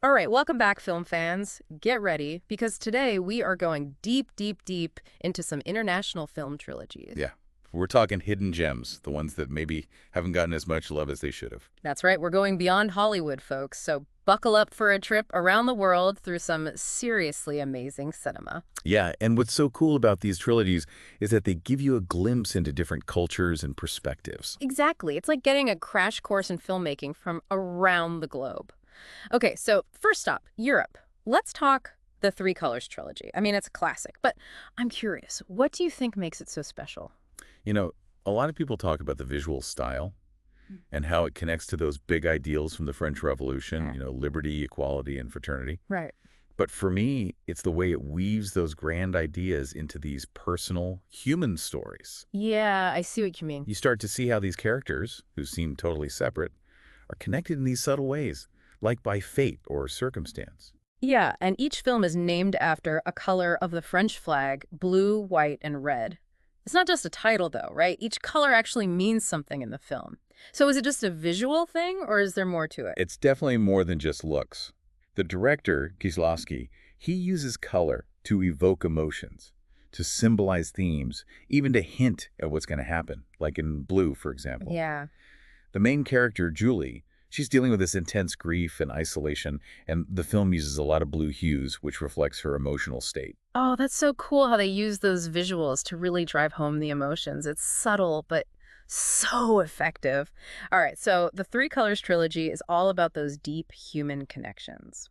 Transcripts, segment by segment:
All right, welcome back, film fans. Get ready, because today we are going deep, deep, deep into some international film trilogies. Yeah. We're talking hidden gems, the ones that maybe haven't gotten as much love as they should have. That's right, we're going beyond Hollywood, folks, so buckle up for a trip around the world through some seriously amazing cinema. Yeah, and what's so cool about these trilogies is that they give you a glimpse into different cultures and perspectives. Exactly, it's like getting a crash course in filmmaking from around the globe. Okay, so first stop, Europe. Let's talk the Three Colors trilogy. I mean, it's a classic, but I'm curious, what do you think makes it so special? You know, a lot of people talk about the visual style and how it connects to those big ideals from the French Revolution, liberty, equality, and fraternity. Right. But for me, it's the way it weaves those grand ideas into these personal, human stories. Yeah, I see what you mean. You start to see how these characters, who seem totally separate, are connected in these subtle ways, like by fate or circumstance. Yeah, and each film is named after a color of the French flag, blue, white, and red. It's not just a title, though, right? Each color actually means something in the film. So is it just a visual thing, or is there more to it? It's definitely more than just looks. The director, Kieslowski, he uses color to evoke emotions, to symbolize themes, even to hint at what's going to happen, like in Blue, for example. Yeah. The main character, Julie, she's dealing with this intense grief and isolation, and the film uses a lot of blue hues, which reflects her emotional state. Oh, that's so cool how they use those visuals to really drive home the emotions. It's subtle, but so effective. All right, so the Three Colors trilogy is all about those deep human connections.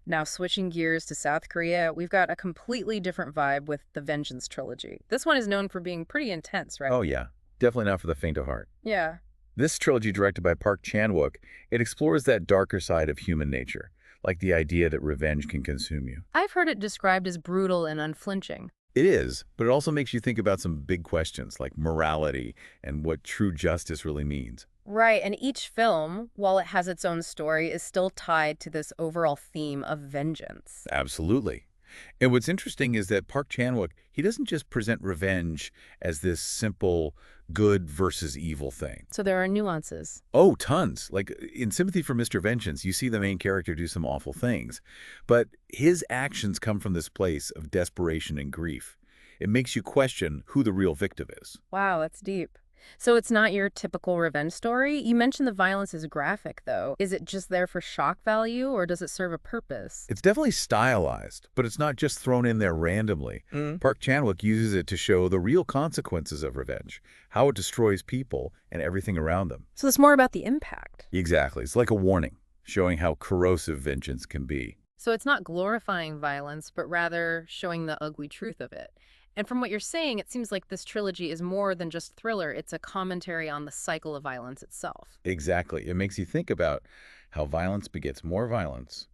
Now, switching gears to South Korea, we've got a completely different vibe with the Vengeance trilogy. This one is known for being pretty intense, right? Oh yeah, definitely not for the faint of heart. Yeah. This trilogy, directed by Park Chan-wook, it explores that darker side of human nature, like the idea that revenge can consume you. I've heard it described as brutal and unflinching. It is, but it also makes you think about some big questions like morality and what true justice really means. Right, and each film, while it has its own story, is still tied to this overall theme of vengeance. Absolutely. And what's interesting is that Park Chan-wook, he doesn't just present revenge as this simple good versus evil thing. So there are nuances. Oh, tons. Like in Sympathy for Mr. Vengeance, you see the main character do some awful things. But his actions come from this place of desperation and grief. It makes you question who the real victim is. Wow, that's deep. So it's not your typical revenge story? You mentioned the violence is graphic, though. Is it just there for shock value, or does it serve a purpose? It's definitely stylized, but it's not just thrown in there randomly. Park Chan-wook uses it to show the real consequences of revenge, how it destroys people and everything around them. So it's more about the impact. Exactly. It's like a warning, showing how corrosive vengeance can be. So it's not glorifying violence, but rather showing the ugly truth of it. And from what you're saying, it seems like this trilogy is more than just thriller. It's a commentary on the cycle of violence itself. Exactly. It makes you think about how violence begets more violence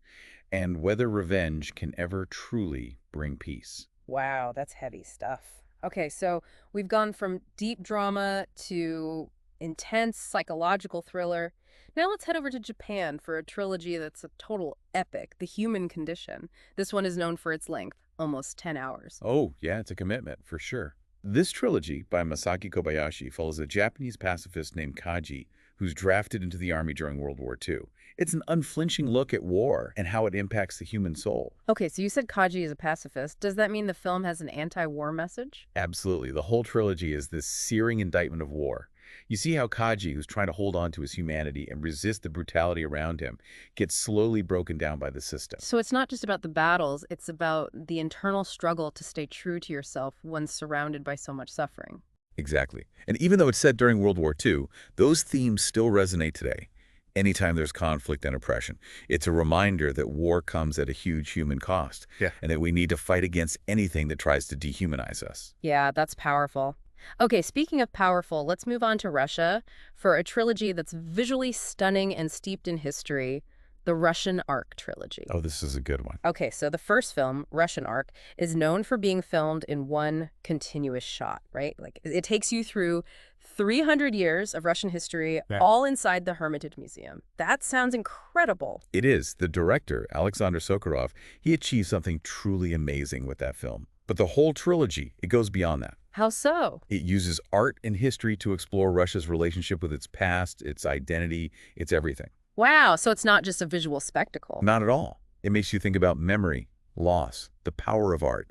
and whether revenge can ever truly bring peace. Wow, that's heavy stuff. Okay, so we've gone from deep drama to intense psychological thriller. Now let's head over to Japan for a trilogy that's a total epic, The Human Condition. This one is known for its length, almost 10 hours. Oh, yeah, it's a commitment, for sure. This trilogy by Masaki Kobayashi follows a Japanese pacifist named Kaji, who's drafted into the army during World War II. It's an unflinching look at war and how it impacts the human soul. Okay, so you said Kaji is a pacifist. Does that mean the film has an anti-war message? Absolutely. The whole trilogy is this searing indictment of war. You see how Kaji, who's trying to hold on to his humanity and resist the brutality around him, gets slowly broken down by the system. So it's not just about the battles, it's about the internal struggle to stay true to yourself when surrounded by so much suffering. Exactly. And even though it's set during World War II, those themes still resonate today. Anytime there's conflict and oppression, it's a reminder that war comes at a huge human cost, and that we need to fight against anything that tries to dehumanize us. Yeah, that's powerful. Okay, speaking of powerful, let's move on to Russia for a trilogy that's visually stunning and steeped in history, the Russian Ark trilogy. Oh, this is a good one. Okay, so the first film, Russian Ark, is known for being filmed in one continuous shot, right? Like it takes you through 300 years of Russian history, all inside the Hermitage Museum. That sounds incredible. It is. The director, Alexander Sokurov, he achieved something truly amazing with that film. But the whole trilogy, it goes beyond that. How so? It uses art and history to explore Russia's relationship with its past, its identity, its everything. Wow, so it's not just a visual spectacle. Not at all. It makes you think about memory, loss, the power of art.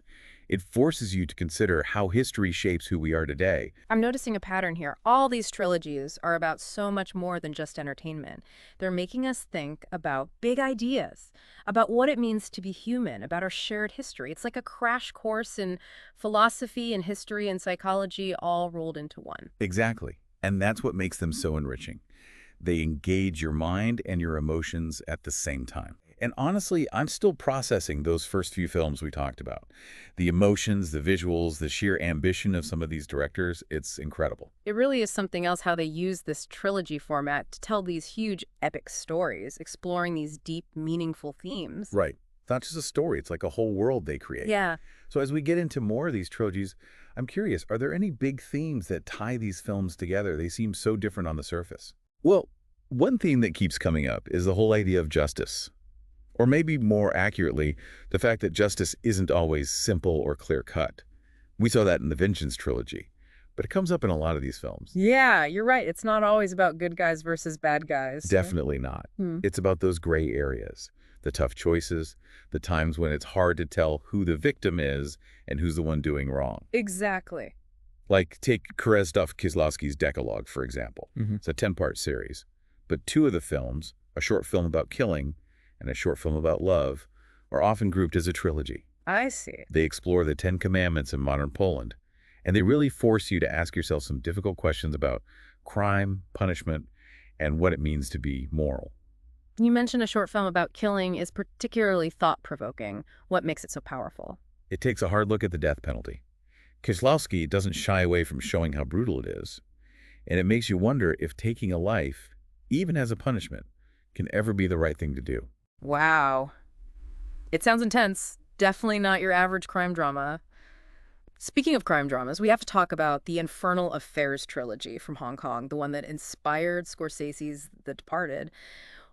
It forces you to consider how history shapes who we are today. I'm noticing a pattern here. All these trilogies are about so much more than just entertainment. They're making us think about big ideas, about what it means to be human, about our shared history. It's like a crash course in philosophy and history and psychology all rolled into one. Exactly. And that's what makes them so enriching. They engage your mind and your emotions at the same time. And honestly, I'm still processing those first few films we talked about. The emotions, the visuals, the sheer ambition of some of these directors, it's incredible. It really is something else how they use this trilogy format to tell these huge epic stories, exploring these deep, meaningful themes. Right. It's not just a story, it's like a whole world they create. Yeah. So as we get into more of these trilogies, I'm curious, are there any big themes that tie these films together? They seem so different on the surface. Well, one theme that keeps coming up is the whole idea of justice. Or maybe more accurately, the fact that justice isn't always simple or clear-cut. We saw that in the Vengeance trilogy, but it comes up in a lot of these films. Yeah, you're right. It's not always about good guys versus bad guys. Definitely not. Hmm. It's about those gray areas, the tough choices, the times when it's hard to tell who the victim is and who's the one doing wrong. Exactly. Like, take Krzysztof Kieslowski's Decalogue, for example. It's a 10-part series. But two of the films, a short film about killing and a short film about love, are often grouped as a trilogy. I see. They explore the Ten Commandments in modern Poland, and they really force you to ask yourself some difficult questions about crime, punishment, and what it means to be moral. You mentioned a short film about killing is particularly thought-provoking. What makes it so powerful? It takes a hard look at the death penalty. Kieslowski doesn't shy away from showing how brutal it is, and it makes you wonder if taking a life, even as a punishment, can ever be the right thing to do. Wow. It sounds intense. Definitely not your average crime drama. Speaking of crime dramas, we have to talk about the Infernal Affairs trilogy from Hong Kong, the one that inspired Scorsese's The Departed.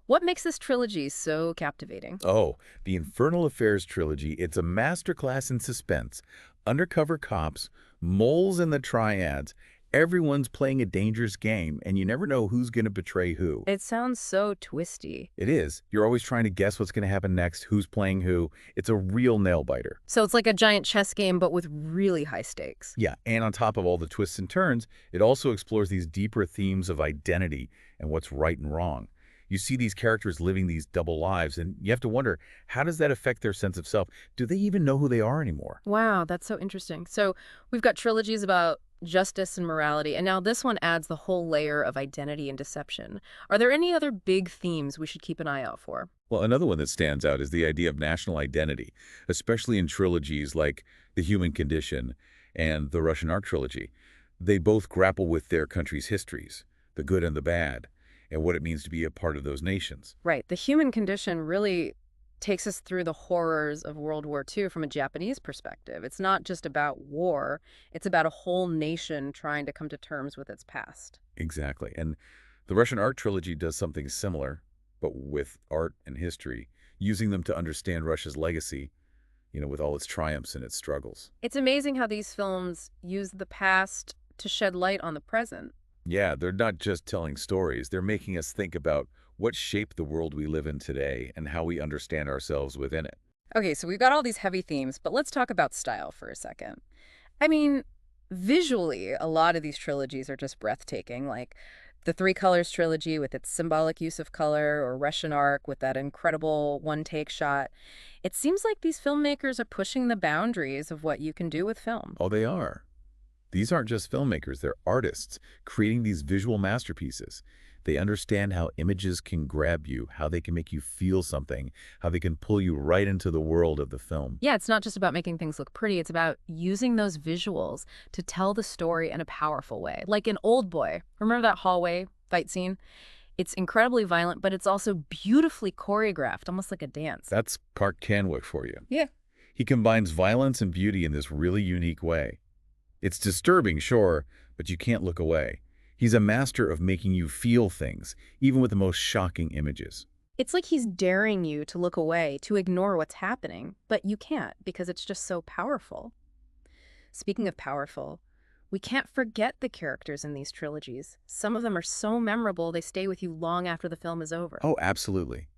What makes this trilogy so captivating? Oh, the Infernal Affairs trilogy, it's a masterclass in suspense. Undercover cops, moles in the triads, everyone's playing a dangerous game, and you never know who's going to betray who. It sounds so twisty. It is. You're always trying to guess what's going to happen next, who's playing who. It's a real nail-biter. So it's like a giant chess game, but with really high stakes. Yeah, and on top of all the twists and turns, it also explores these deeper themes of identity and what's right and wrong. You see these characters living these double lives, and you have to wonder, how does that affect their sense of self? Do they even know who they are anymore? Wow, that's so interesting. So we've got trilogies about justice and morality, and now this one adds the whole layer of identity and deception. Are there any other big themes we should keep an eye out for? Well, another one that stands out is the idea of national identity, especially in trilogies like The Human Condition and the Russian Ark trilogy. They both grapple with their country's histories, the good and the bad, and what it means to be a part of those nations. Right. The human condition really takes us through the horrors of World War II from a Japanese perspective. It's not just about war, it's about a whole nation trying to come to terms with its past. Exactly. And the Russian Art trilogy does something similar, but with art and history, using them to understand Russia's legacy, with all its triumphs and its struggles. It's amazing how these films use the past to shed light on the present. Yeah, they're not just telling stories. They're making us think about what shaped the world we live in today and how we understand ourselves within it. Okay, so we've got all these heavy themes, but let's talk about style for a second. I mean, visually, a lot of these trilogies are just breathtaking, like the Three Colors trilogy with its symbolic use of color, or Russian Ark with that incredible one-take shot. It seems like these filmmakers are pushing the boundaries of what you can do with film. Oh, they are. These aren't just filmmakers, they're artists creating these visual masterpieces. They understand how images can grab you, how they can make you feel something, how they can pull you right into the world of the film. Yeah, it's not just about making things look pretty. It's about using those visuals to tell the story in a powerful way. Like in Old Boy, remember that hallway fight scene? It's incredibly violent, but it's also beautifully choreographed, almost like a dance. That's Park Chan-wook for you. Yeah. He combines violence and beauty in this really unique way. It's disturbing, sure, but you can't look away. He's a master of making you feel things, even with the most shocking images. It's like he's daring you to look away, to ignore what's happening, but you can't because it's just so powerful. Speaking of powerful, We can't forget the characters in these trilogies. Some of them are so memorable they stay with you long after the film is over. Oh, absolutely.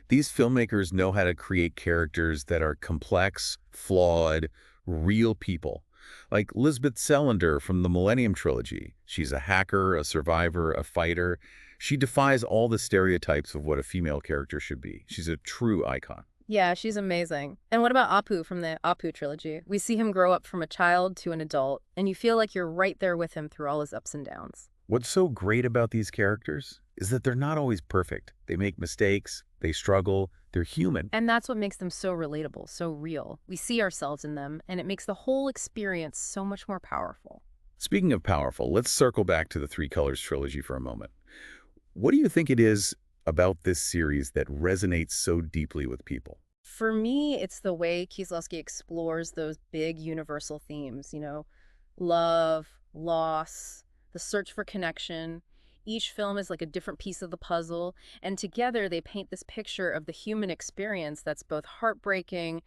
These filmmakers know how to create characters that are complex, flawed, real people. Like Lisbeth Salander from the Millennium Trilogy. She's a hacker, a survivor, a fighter. She defies all the stereotypes of what a female character should be. She's a true icon. Yeah, she's amazing. And what about Apu from the Apu trilogy? We see him grow up from a child to an adult, and you feel like you're right there with him through all his ups and downs. What's so great about these characters is that they're not always perfect. They make mistakes, they struggle, they're human. And that's what makes them so relatable, so real. We see ourselves in them, and it makes the whole experience so much more powerful. Speaking of powerful, let's circle back to the Three Colors trilogy for a moment. What do you think it is about this series that resonates so deeply with people? For me, it's the way Kieslowski explores those big universal themes, love, loss, the search for connection. Each film is like a different piece of the puzzle, and together they paint this picture of the human experience that's both heartbreaking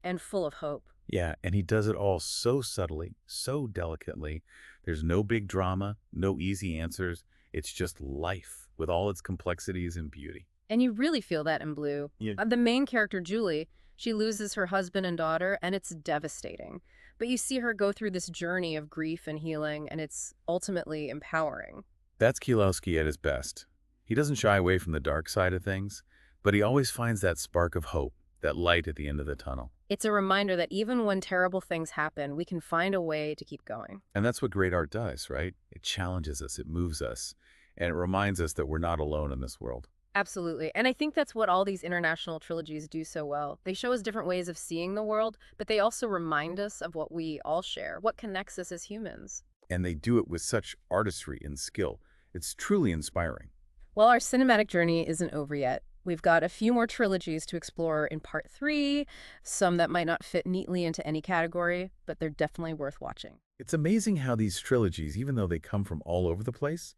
and full of hope. Yeah, and he does it all so subtly, so delicately. There's no big drama, no easy answers. It's just life with all its complexities and beauty. And you really feel that in Blue. Yeah. The main character, Julie, she loses her husband and daughter, and it's devastating. But you see her go through this journey of grief and healing, and it's ultimately empowering. That's Kieslowski at his best. He doesn't shy away from the dark side of things, but he always finds that spark of hope, that light at the end of the tunnel. It's a reminder that even when terrible things happen, we can find a way to keep going. And that's what great art does, right? It challenges us, it moves us, and it reminds us that we're not alone in this world. Absolutely. And I think that's what all these international trilogies do so well. They show us different ways of seeing the world, but they also remind us of what we all share, what connects us as humans. And they do it with such artistry and skill. It's truly inspiring. Well, our cinematic journey isn't over yet. We've got a few more trilogies to explore in part 3, some that might not fit neatly into any category, but they're definitely worth watching. It's amazing how these trilogies, even though they come from all over the place,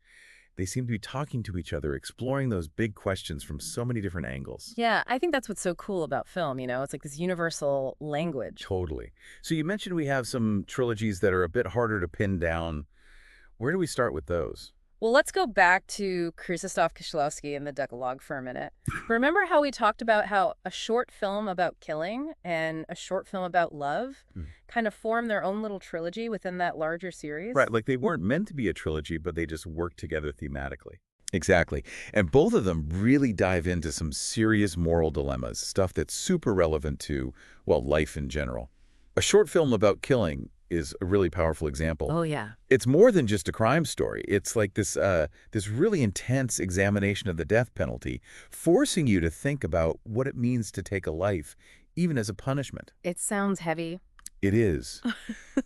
they seem to be talking to each other, exploring those big questions from so many different angles. Yeah, I think that's what's so cool about film, It's like this universal language. Totally. So you mentioned we have some trilogies that are a bit harder to pin down. Where do we start with those? Well, let's go back to Krzysztof Kieślowski and the Decalogue for a minute. Remember how we talked about how a short film about killing and a short film about love kind of form their own little trilogy within that larger series? Right, like they weren't meant to be a trilogy, but they just worked together thematically. Exactly. And both of them really dive into some serious moral dilemmas, stuff that's super relevant to, well, life in general. A short film about killing is a really powerful example. Oh, yeah. It's more than just a crime story. It's like this really intense examination of the death penalty, forcing you to think about what it means to take a life, even as a punishment. It sounds heavy. It is.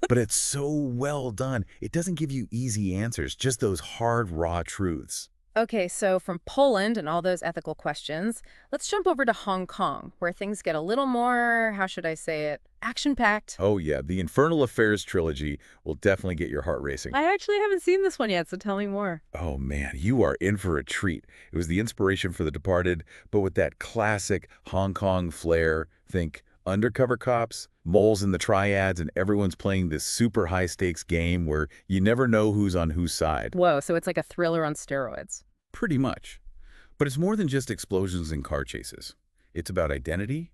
But it's so well done. It doesn't give you easy answers, just those hard, raw truths. Okay, so from Poland and all those ethical questions, let's jump over to Hong Kong, where things get a little more, how should I say it, action-packed. Oh, yeah. The Infernal Affairs trilogy will definitely get your heart racing. I actually haven't seen this one yet, so tell me more. Oh, man, you are in for a treat. It was the inspiration for The Departed, but with that classic Hong Kong flair. Think undercover cops, moles in the triads, and everyone's playing this super high-stakes game where you never know who's on whose side. Whoa, so it's like a thriller on steroids. Pretty much. But it's more than just explosions and car chases. It's about identity,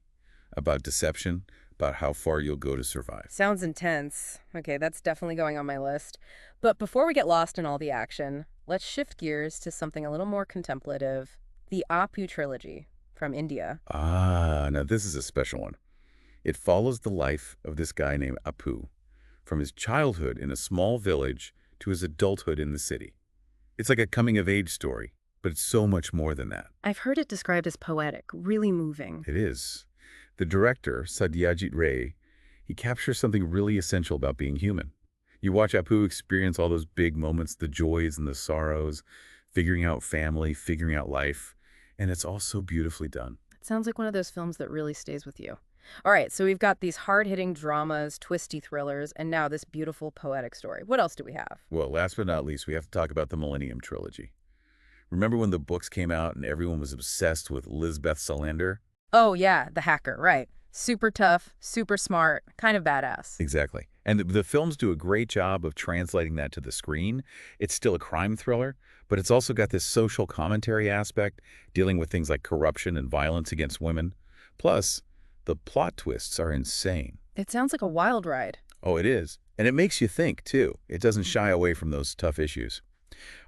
about deception, about how far you'll go to survive. Sounds intense. Okay, that's definitely going on my list. But before we get lost in all the action, let's shift gears to something a little more contemplative. The Apu trilogy from India. Ah, now this is a special one. It follows the life of this guy named Apu, from his childhood in a small village to his adulthood in the city. It's like a coming-of-age story, but it's so much more than that. I've heard it described as poetic, really moving. It is. The director, Satyajit Ray, he captures something really essential about being human. You watch Apu experience all those big moments, the joys and the sorrows, figuring out family, figuring out life, and it's all so beautifully done. It sounds like one of those films that really stays with you. All right, so we've got these hard-hitting dramas, twisty thrillers, and now this beautiful poetic story. What else do we have? Well, last but not least, we have to talk about the Millennium Trilogy. Remember when the books came out and everyone was obsessed with Lisbeth Salander? Oh, yeah, the hacker, right. Super tough, super smart, kind of badass. Exactly. And the films do a great job of translating that to the screen. It's still a crime thriller, but it's also got this social commentary aspect, dealing with things like corruption and violence against women. Plus, the plot twists are insane. It sounds like a wild ride. Oh, it is. And it makes you think, too. It doesn't shy away from those tough issues.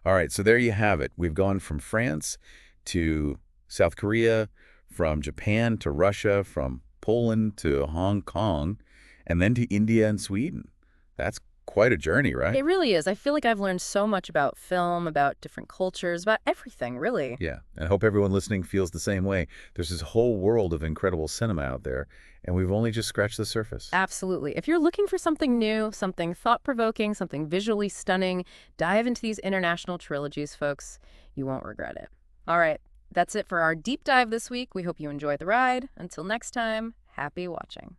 All right, so there you have it. We've gone from France to South Korea, from Japan to Russia, from Poland to Hong Kong, and then to India and Sweden. That's quite a journey, right? It really is. I feel like I've learned so much about film, about different cultures, about everything, really. Yeah, and I hope everyone listening feels the same way. There's this whole world of incredible cinema out there, and we've only just scratched the surface. Absolutely. If you're looking for something new, something thought-provoking, something visually stunning, dive into these international trilogies, folks. You won't regret it. All right, that's it for our deep dive this week. We hope you enjoyed the ride. Until next time, happy watching.